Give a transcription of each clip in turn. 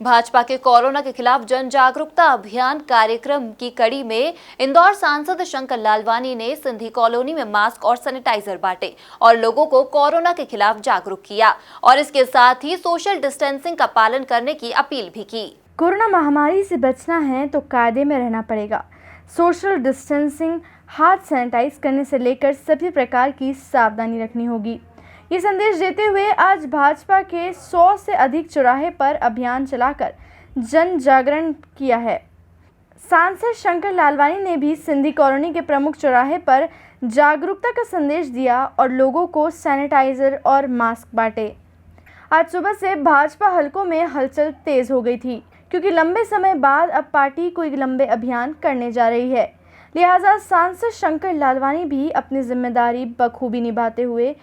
भाजपा के कोरोना के खिलाफ जन जागरूकता अभियान कार्यक्रम की कड़ी में इंदौर सांसद शंकर लालवानी ने सिंधी कॉलोनी में मास्क और सैनिटाइजर बांटे और लोगों को कोरोना के खिलाफ जागरूक किया और इसके साथ ही सोशल डिस्टेंसिंग का पालन करने की अपील भी की। कोरोना महामारी से बचना है तो कायदे में रहना पड़ेगा। सोशल डिस्टेंसिंग, हाथ सैनिटाइज करने से लेकर सभी प्रकार की सावधानी रखनी होगी। ये संदेश देते हुए आज भाजपा के 100 से अधिक चौराहे पर अभियान चलाकर जन जागरण किया है। सांसद शंकर लालवानी ने भी सिंधी कॉलोनी के प्रमुख चौराहे पर जागरूकता का संदेश दिया और लोगों को सैनिटाइजर और मास्क बांटे। आज सुबह से भाजपा हलकों में हलचल तेज हो गई थी क्योंकि लंबे समय बाद अब पार्टी कोई लंबे अभियान करने जा रही है। लिहाजा सांसद शंकर लालवानी भी अपनी जिम्मेदारी बखूबी निभाते हुए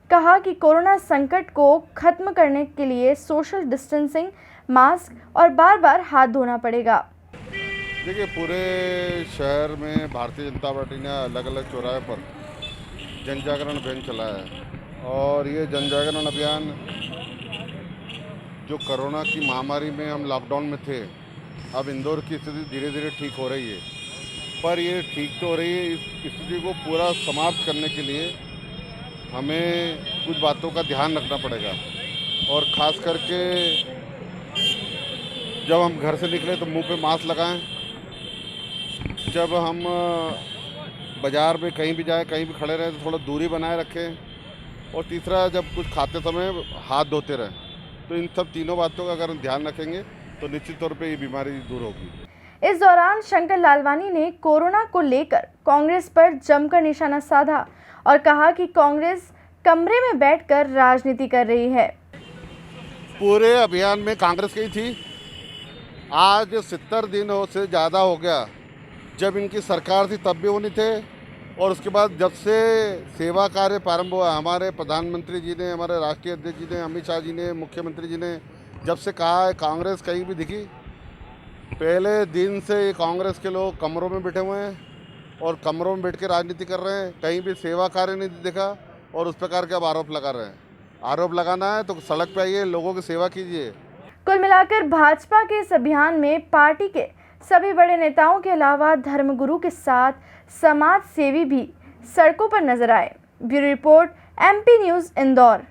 कहा कि कोरोना संकट को खत्म करने के लिए सोशल डिस्टेंसिंग, मास्क और बार-बार हाथ धोना पड़ेगा। देखिए, पूरे शहर में भारतीय जनता पार्टी ने अलग अलग चौराहे पर जन जागरण अभियान चलाया है और ये जन जागरण अभियान जो कोरोना की महामारी में हम लॉकडाउन में थे, अब इंदौर की स्थिति धीरे धीरे ठीक हो रही है, पर ये ठीक तो हो रही है। इस स्थिति को पूरा समाप्त करने के लिए हमें कुछ बातों का ध्यान रखना पड़ेगा और ख़ास करके जब हम घर से निकले तो मुंह पे मास्क लगाएं। जब हम बाज़ार में कहीं भी जाएं, कहीं भी खड़े रहें तो थोड़ा दूरी बनाए रखें और तीसरा, जब कुछ खाते समय हाथ धोते रहें। तो इन सब तीनों बातों का अगर हम ध्यान रखेंगे तो निश्चित तौर पे ये बीमारी दूर होगी। इस दौरान शंकर लालवानी ने कोरोना को लेकर कांग्रेस पर जमकर निशाना साधा और कहा कि कांग्रेस कमरे में बैठकर राजनीति कर रही है। पूरे अभियान में कांग्रेस की थी। आज 70 दिन से ज़्यादा हो गया जब इनकी सरकार थी, तब भी वो नहीं थे और उसके बाद जब से सेवा कार्य प्रारंभ हुआ, हमारे प्रधानमंत्री जी ने, हमारे राष्ट्रीय अध्यक्ष जी ने, अमित शाह जी ने, मुख्यमंत्री जी ने जब से कहा है, कांग्रेस कहीं भी दिखी। पहले दिन से कांग्रेस के लोग कमरों में बैठे हुए हैं और कमरों में बैठ के राजनीति कर रहे हैं। कहीं भी सेवा कार्य नहीं दिखा और उस प्रकार के अब आरोप लगा रहे हैं। आरोप लगाना है तो सड़क पे आइए, लोगों की सेवा कीजिए। कुल मिलाकर भाजपा के इस अभियान में पार्टी के सभी बड़े नेताओं के अलावा धर्मगुरु के साथ समाज सेवी भी सड़कों पर नजर आए। Bureau report, MP news, Indore.